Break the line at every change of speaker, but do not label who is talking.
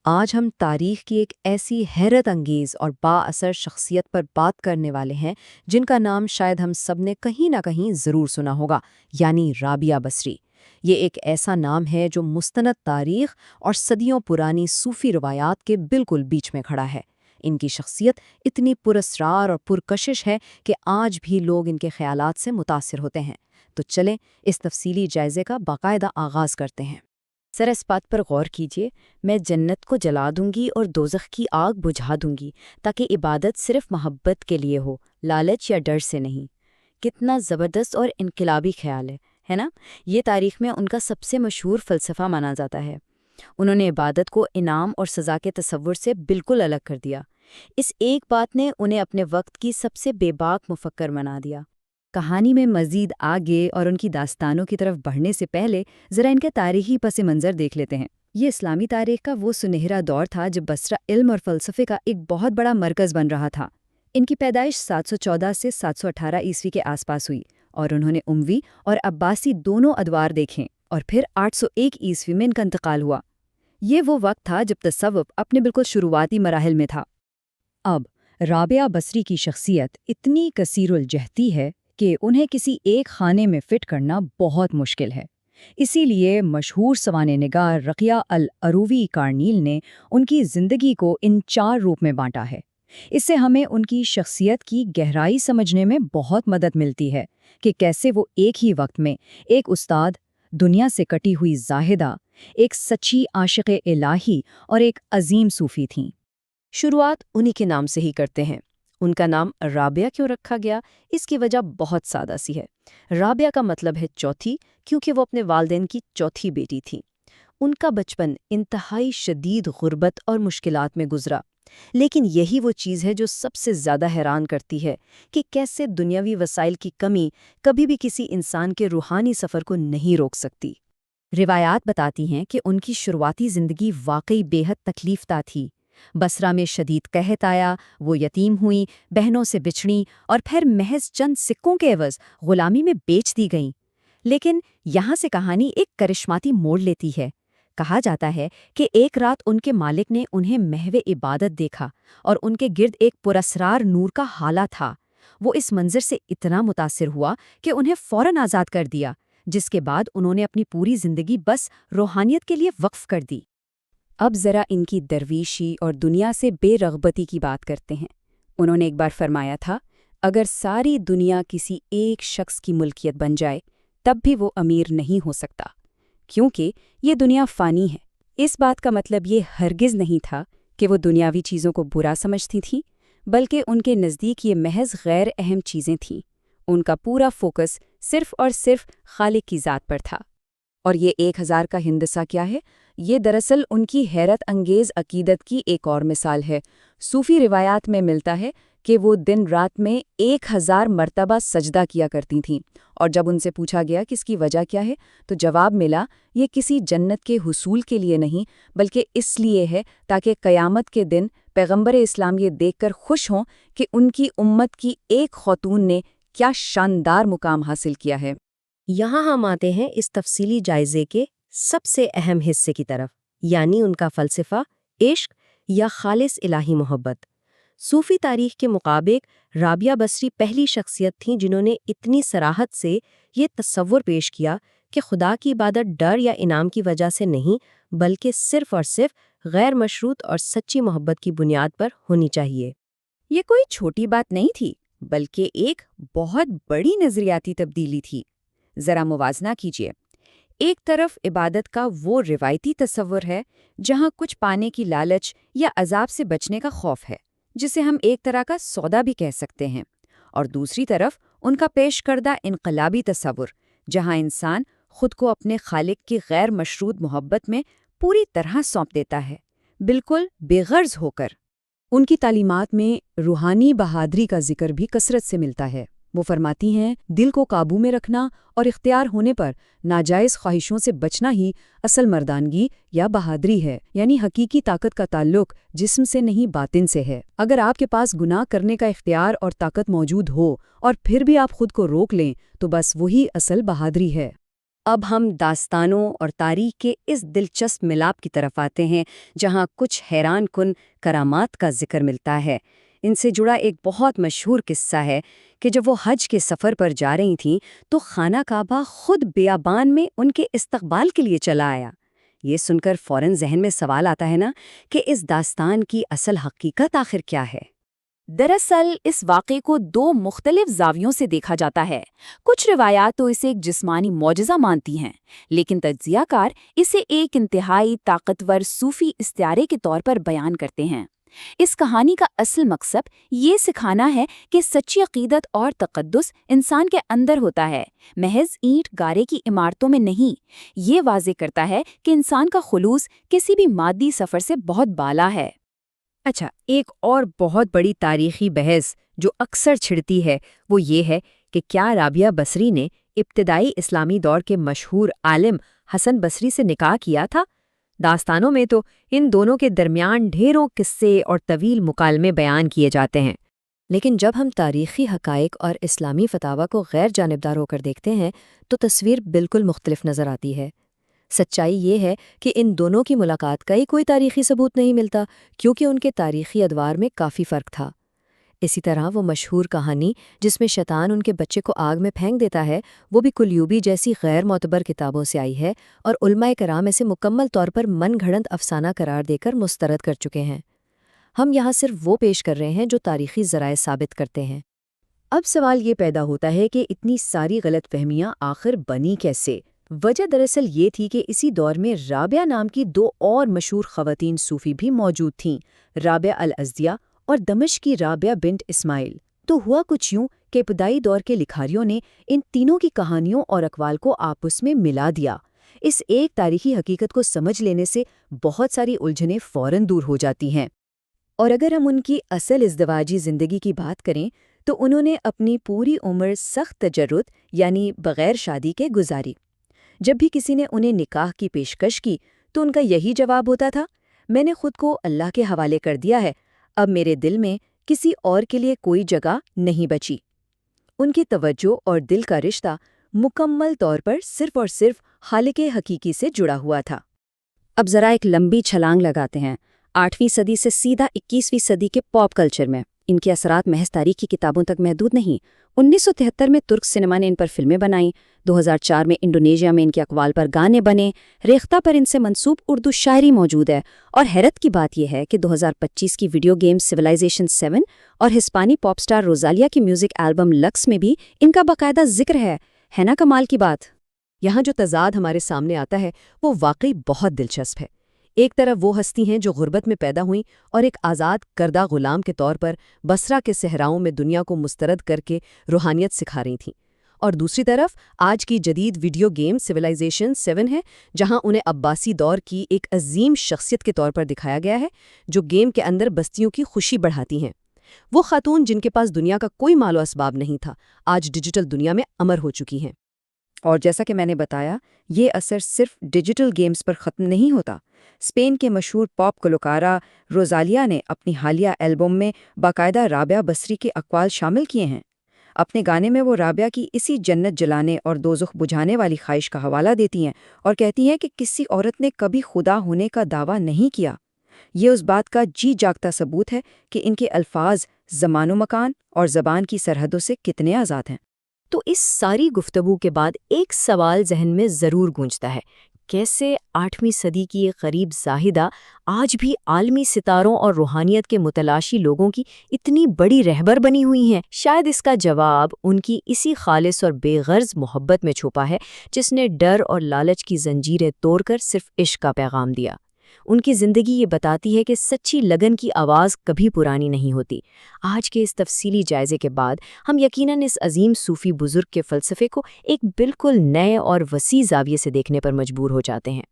آج ہم تاریخ کی ایک ایسی حیرت انگیز اور با اثر شخصیت پر بات کرنے والے ہیں جن کا نام شاید ہم سب نے کہیں نہ کہیں ضرور سنا ہوگا، یعنی رابعہ بصری۔ یہ ایک ایسا نام ہے جو مستند تاریخ اور صدیوں پرانی صوفی روایات کے بالکل بیچ میں کھڑا ہے۔ ان کی شخصیت اتنی پراسرار اور پرکشش ہے کہ آج بھی لوگ ان کے خیالات سے متاثر ہوتے ہیں۔ تو چلیں اس تفصیلی جائزے کا باقاعدہ آغاز کرتے ہیں۔
سر اس بات پر غور کیجیے، میں جنت کو جلا دوں گی اور دوزخ کی آگ بجھا دوں گی تاکہ عبادت صرف محبت کے لیے ہو، لالچ یا ڈر سے نہیں۔ کتنا زبردست اور انقلابی خیال ہے نا؟ یہ تاریخ میں ان کا سب سے مشہور فلسفہ مانا جاتا ہے۔ انہوں نے عبادت کو انعام اور سزا کے تصور سے بالکل الگ کر دیا۔ اس ایک بات نے انہیں اپنے وقت کی سب سے بے باک مفکر بنا دیا۔ کہانی میں مزید آگے اور ان کی داستانوں کی طرف بڑھنے سے پہلے ذرا ان کے تاریخی پس منظر دیکھ لیتے ہیں۔ یہ اسلامی تاریخ کا وہ سنہرا دور تھا جب بصرہ علم اور فلسفے کا ایک بہت بڑا مرکز بن رہا تھا۔ ان کی پیدائش 714 سے 718 عیسوی کے آس پاس ہوئی اور انہوں نے اموی اور عباسی دونوں ادوار دیکھیں، اور پھر 801 عیسوی میں ان کا انتقال ہوا۔ یہ وہ وقت تھا جب تصوف اپنے بالکل شروعاتی مراحل میں تھا۔ اب رابعہ بصری کی شخصیت اتنی کثیر الجہتی ہے کہ انہیں کسی ایک خانے میں فٹ کرنا بہت مشکل ہے۔ اسی لیے مشہور سوانح نگار رقیہ العروی کارنیل نے ان کی زندگی کو ان 4 روپ میں بانٹا ہے۔ اس سے ہمیں ان کی شخصیت کی گہرائی سمجھنے میں بہت مدد ملتی ہے کہ کیسے وہ ایک ہی وقت میں ایک استاد، دنیا سے کٹی ہوئی زاہدہ، ایک سچی عاشق الہی اور ایک عظیم صوفی تھیں۔
شروعات انہی کے نام سے ہی کرتے ہیں۔ ان کا نام رابعہ کیوں رکھا گیا؟ اس کی وجہ بہت سادہ سی ہے۔ رابعہ کا مطلب ہے چوتھی، کیونکہ وہ اپنے والدین کی چوتھی بیٹی تھیں۔ ان کا بچپن انتہائی شدید غربت اور مشکلات میں گزرا، لیکن یہی وہ چیز ہے جو سب سے زیادہ حیران کرتی ہے کہ کیسے دنیاوی وسائل کی کمی کبھی بھی کسی انسان کے روحانی سفر کو نہیں روک سکتی۔ روایات بتاتی ہیں کہ ان کی شروعاتی زندگی واقعی بے حد تکلیف دہ تھی۔ بصرہ میں شدید قحط آیا، وہ یتیم ہوئیں، بہنوں سے بچھڑیں اور پھر محض چند سکوں کے عوض غلامی میں بیچ دی گئیں۔ لیکن یہاں سے کہانی ایک کرشماتی موڑ لیتی ہے۔ کہا جاتا ہے کہ ایک رات ان کے مالک نے انہیں محو عبادت دیکھا اور ان کے گرد ایک پراسرار نور کا ہالہ تھا۔ وہ اس منظر سے اتنا متاثر ہوا کہ انہیں فوراً آزاد کر دیا، جس کے بعد انہوں نے اپنی پوری زندگی بس روحانیت کے لیے وقف کر دی۔ اب ذرا ان کی درویشی اور دنیا سے بے رغبتی کی بات کرتے ہیں۔ انہوں نے ایک بار فرمایا تھا، اگر ساری دنیا کسی ایک شخص کی ملکیت بن جائے تب بھی وہ امیر نہیں ہو سکتا، کیونکہ یہ دنیا فانی ہے۔ اس بات کا مطلب یہ ہرگز نہیں تھا کہ وہ دنیاوی چیزوں کو برا سمجھتی تھیں، بلکہ ان کے نزدیک یہ محض غیر اہم چیزیں تھیں۔ ان کا پورا فوکس صرف اور صرف خالق کی ذات پر تھا۔ اور یہ 1000 کا ہندسہ کیا ہے؟ یہ دراصل ان کی حیرت انگیز عقیدت کی ایک اور مثال ہے۔ صوفی روایات میں ملتا ہے کہ وہ دن رات میں 1000 مرتبہ سجدہ کیا کرتی تھیں، اور جب ان سے پوچھا گیا کہ اس کی وجہ کیا ہے تو جواب ملا، یہ کسی جنت کے حصول کے لیے نہیں بلکہ اس لیے ہے تاکہ قیامت کے دن پیغمبر اسلام یہ دیکھ کر خوش ہوں کہ ان کی امت کی ایک خاتون نے کیا شاندار مقام حاصل کیا ہے۔ یہاں ہم آتے ہیں اس تفصیلی جائزے کے سب سے اہم حصے کی طرف، یعنی ان کا فلسفہ، عشق یا خالص الہی محبت۔ صوفی تاریخ کے مطابق رابعہ بصری پہلی شخصیت تھیں جنہوں نے اتنی صراحت سے یہ تصور پیش کیا کہ خدا کی عبادت ڈر یا انعام کی وجہ سے نہیں بلکہ صرف اور صرف غیر مشروط اور سچی محبت کی بنیاد پر ہونی چاہیے۔ یہ کوئی چھوٹی بات نہیں تھی بلکہ ایک بہت بڑی نظریاتی تبدیلی تھی۔ ذرا موازنہ کیجیے، ایک طرف عبادت کا وہ روایتی تصور ہے جہاں کچھ پانے کی لالچ یا عذاب سے بچنے کا خوف ہے، جسے ہم ایک طرح کا سودا بھی کہہ سکتے ہیں، اور دوسری طرف ان کا پیش کردہ انقلابی تصور جہاں انسان خود کو اپنے خالق کی غیر مشروط محبت میں پوری طرح سونپ دیتا ہے، بالکل بے غرض ہو کر۔ ان کی تعلیمات میں روحانی بہادری کا ذکر بھی کثرت سے ملتا ہے۔ وہ فرماتی ہیں، دل کو قابو میں رکھنا اور اختیار ہونے پر ناجائز خواہشوں سے بچنا ہی اصل مردانگی یا بہادری ہے، یعنی حقیقی طاقت کا تعلق جسم سے نہیں باطن سے ہے۔ اگر آپ کے پاس گناہ کرنے کا اختیار اور طاقت موجود ہو اور پھر بھی آپ خود کو روک لیں تو بس وہی اصل بہادری ہے۔ اب ہم داستانوں اور تاریخ کے اس دلچسپ ملاپ کی طرف آتے ہیں جہاں کچھ حیران کن کرامات کا ذکر ملتا ہے۔ ان سے جڑا ایک بہت مشہور قصہ ہے کہ جب وہ حج کے سفر پر جا رہی تھیں تو خانہ کعبہ خود بیابان میں ان کے استقبال کے لیے چلا آیا۔ یہ سن کر فوراً ذہن میں سوال آتا ہے نا کہ اس داستان کی اصل حقیقت آخر کیا ہے؟
دراصل اس واقعے کو دو مختلف زاویوں سے دیکھا جاتا ہے۔ کچھ روایات تو اسے ایک جسمانی معجزہ مانتی ہیں، لیکن تجزیہ کار اسے ایک انتہائی طاقتور صوفی استعارے کے طور پر بیان کرتے ہیں۔ اس کہانی کا اصل مقصد یہ سکھانا ہے کہ سچی عقیدت اور تقدس انسان کے اندر ہوتا ہے، محض اینٹ گارے کی عمارتوں میں نہیں۔ یہ واضح کرتا ہے کہ انسان کا خلوص کسی بھی مادی سفر سے بہت بالا ہے۔
اچھا، ایک اور بہت بڑی تاریخی بحث جو اکثر چھڑتی ہے وہ یہ ہے کہ کیا رابعہ بصری نے ابتدائی اسلامی دور کے مشہور عالم حسن بصری سے نکاح کیا تھا؟ داستانوں میں تو ان دونوں کے درمیان ڈھیروں قصے اور طویل مکالمے بیان کیے جاتے ہیں،
لیکن جب ہم تاریخی حقائق اور اسلامی فتاوی کو غیر جانبدار ہو کر دیکھتے ہیں تو تصویر بالکل مختلف نظر آتی ہے۔ سچائی یہ ہے کہ ان دونوں کی ملاقات کا ہی کوئی تاریخی ثبوت نہیں ملتا، کیونکہ ان کے تاریخی ادوار میں کافی فرق تھا۔ اسی طرح وہ مشہور کہانی جس میں شیطان ان کے بچے کو آگ میں پھینک دیتا ہے، وہ بھی کلیوبی جیسی غیر معتبر کتابوں سے آئی ہے اور علماء کرام اسے مکمل طور پر من گھڑنت افسانہ قرار دے کر مسترد کر چکے ہیں۔ ہم یہاں صرف وہ پیش کر رہے ہیں جو تاریخی ذرائع ثابت کرتے ہیں۔
اب سوال یہ پیدا ہوتا ہے کہ اتنی ساری غلط فہمیاں آخر بنی کیسے؟ وجہ دراصل یہ تھی کہ اسی دور میں رابعہ نام کی دو اور مشہور خواتین صوفی بھی موجود تھیں، رابعہ الازدیہ اور دمشق کی رابعہ بنت اسماعیل۔ تو ہوا کچھ یوں کہ ابتدائی دور کے لکھاریوں نے ان تینوں کی کہانیوں اور اقوال کو آپس میں ملا دیا۔ اس ایک تاریخی حقیقت کو سمجھ لینے سے بہت ساری الجھنیں فوراً دور ہو جاتی ہیں۔ اور اگر ہم ان کی اصل ازدواجی زندگی کی بات کریں تو انہوں نے اپنی پوری عمر سخت تجرد یعنی بغیر شادی کے گزاری۔ جب بھی کسی نے انہیں نکاح کی پیشکش کی تو ان کا یہی جواب ہوتا تھا، میں نے خود کو اللہ کے حوالے کر دیا ہے، اب میرے دل میں کسی اور کے لیے کوئی جگہ نہیں بچی۔ ان کی توجہ اور دل کا رشتہ مکمل طور پر صرف اور صرف خالق حقیقی سے جڑا ہوا تھا۔ اب ذرا ایک لمبی چھلانگ لگاتے ہیں 8ویں صدی سے سیدھا 21ویں صدی کے پاپ کلچر میں۔ ان کے اثرات محض تاریخی کتابوں تک محدود نہیں۔ 1973 میں ترک سینما نے ان پر فلمیں بنائیں، 2004 میں انڈونیشیا میں ان کے اقوال پر گانے بنے، ریختہ پر ان سے منسوب اردو شاعری موجود ہے، اور حیرت کی بات یہ ہے کہ 2025 کی ویڈیو گیم سویلائزیشن 7 اور ہسپانی پاپ سٹار روزالیا کی میوزک البم لکس میں بھی ان کا باقاعدہ ذکر ہے نا کمال کی بات؟ یہاں جو تضاد ہمارے سامنے آتا ہے وہ واقعی بہت دلچسپ ہے۔ ایک طرف وہ ہستی ہیں جو غربت میں پیدا ہوئیں اور ایک آزاد کردہ غلام کے طور پر بصرہ کے صحراؤں میں دنیا کو مسترد کر کے روحانیت سکھا رہی تھیں، اور دوسری طرف آج کی جدید ویڈیو گیم سویلائزیشن 7 ہے، جہاں انہیں عباسی دور کی ایک عظیم شخصیت کے طور پر دکھایا گیا ہے جو گیم کے اندر بستیوں کی خوشی بڑھاتی ہیں۔ وہ خاتون جن کے پاس دنیا کا کوئی مال و اسباب نہیں تھا، آج ڈیجیٹل دنیا میں امر ہو چکی ہیں۔ اور جیسا کہ میں نے بتایا، یہ اثر صرف ڈیجیٹل گیمز پر ختم نہیں ہوتا۔ اسپین کے مشہور پاپ گلوکارہ روزالیا نے اپنی حالیہ البم میں باقاعدہ رابعہ بصری کے اقوال شامل کیے ہیں۔ اپنے گانے میں وہ رابعہ کی اسی جنت جلانے اور دوزخ بجھانے والی خواہش کا حوالہ دیتی ہیں اور کہتی ہیں کہ کسی عورت نے کبھی خدا ہونے کا دعویٰ نہیں کیا۔ یہ اس بات کا جی جاگتا ثبوت ہے کہ ان کے الفاظ زمان و مکان اور زبان کی سرحدوں سے کتنے آزاد ہیں۔
تو اس ساری گفتگو کے بعد ایک سوال ذہن میں ضرور گونجتا ہے، کیسے 8ویں صدی کی ایک غریب زاہدہ آج بھی عالمی ستاروں اور روحانیت کے متلاشی لوگوں کی اتنی بڑی رہبر بنی ہوئی ہیں؟ شاید اس کا جواب ان کی اسی خالص اور بے غرض محبت میں چھپا ہے جس نے ڈر اور لالچ کی زنجیریں توڑ کر صرف عشق کا پیغام دیا۔ ان کی زندگی یہ بتاتی ہے کہ سچی لگن کی آواز کبھی پرانی نہیں ہوتی۔ آج کے اس تفصیلی جائزے کے بعد ہم یقیناً اس عظیم صوفی بزرگ کے فلسفے کو ایک بالکل نئے اور وسیع زاویے سے دیکھنے پر مجبور ہو جاتے ہیں۔